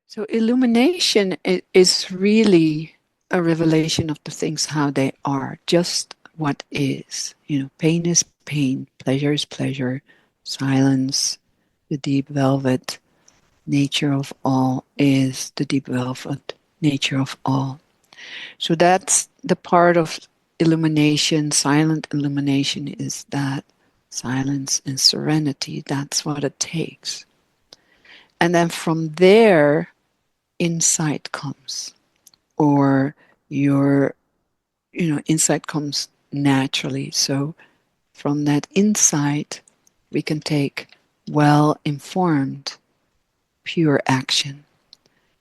So illumination is really a revelation of the things how they are, just what is. Pain is pain, pleasure is pleasure, silence, the deep velvet nature of all is the deep velvet nature of all. So that's the part of illumination. Silent illumination is that silence and serenity. That's what it takes. And then from there, insight comes, or your insight comes naturally. So from that insight we can take well informed pure action.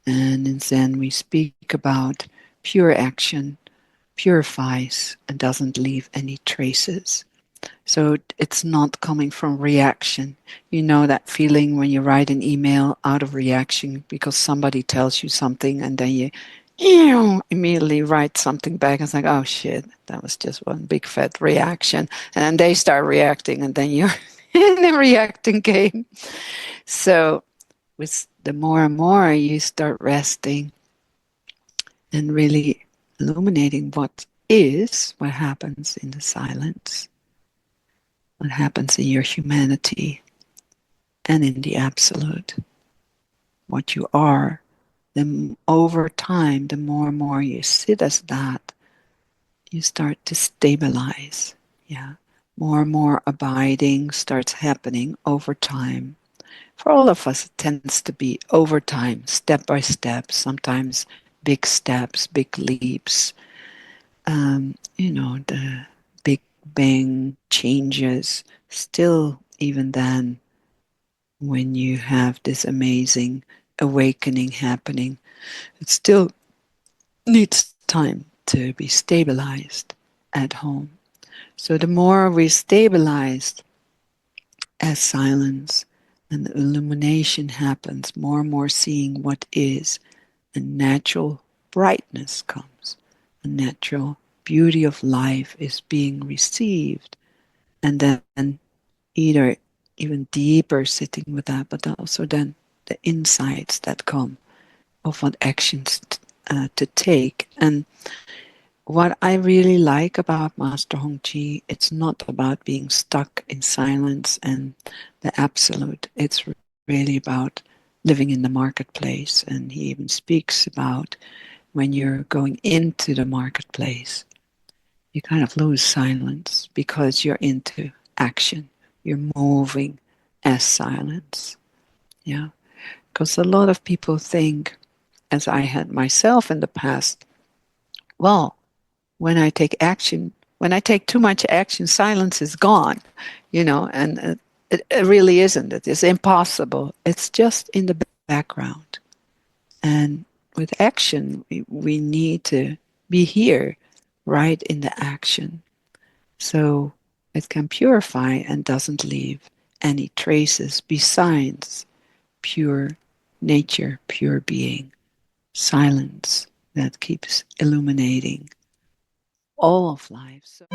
And in Zen we speak about pure action purifies and doesn't leave any traces. So it's not coming from reaction. You know that feeling when you write an email out of reaction because somebody tells you something and then you immediately write something back. It's like, oh shit, that was just one big fat reaction. And then they start reacting and then you're in the reacting game. So with the more and more you start resting and really illuminating what is, what happens in the silence, what happens in your humanity and in the absolute, what you are, then over time, the more and more you sit as that, you start to stabilize. Yeah. More and more abiding starts happening over time. For all of us, it tends to be over time, step by step, sometimes big steps, big leaps. The big bang changes. Still, even then, when you have this amazing awakening happening, it still needs time to be stabilized at home. So the more we stabilized as silence and the illumination happens, more and more seeing what is, and natural brightness comes. A natural beauty of life is being received, and then either even deeper sitting with that, but also then the insights that come of what actions to take. And what I really like about Master Hongqi, it's not about being stuck in silence and the absolute. It's really about living in the marketplace. And he even speaks about when you're going into the marketplace, you kind of lose silence because you're into action. You're moving as silence. Yeah. Because a lot of people think, as I had myself in the past, well, when I take action, when I take too much action, silence is gone, and it really isn't. It is impossible. It's just in the background. And with action, we need to be here, right in the action. So it can purify and doesn't leave any traces besides pure nature, pure being, silence that keeps illuminating all of life. So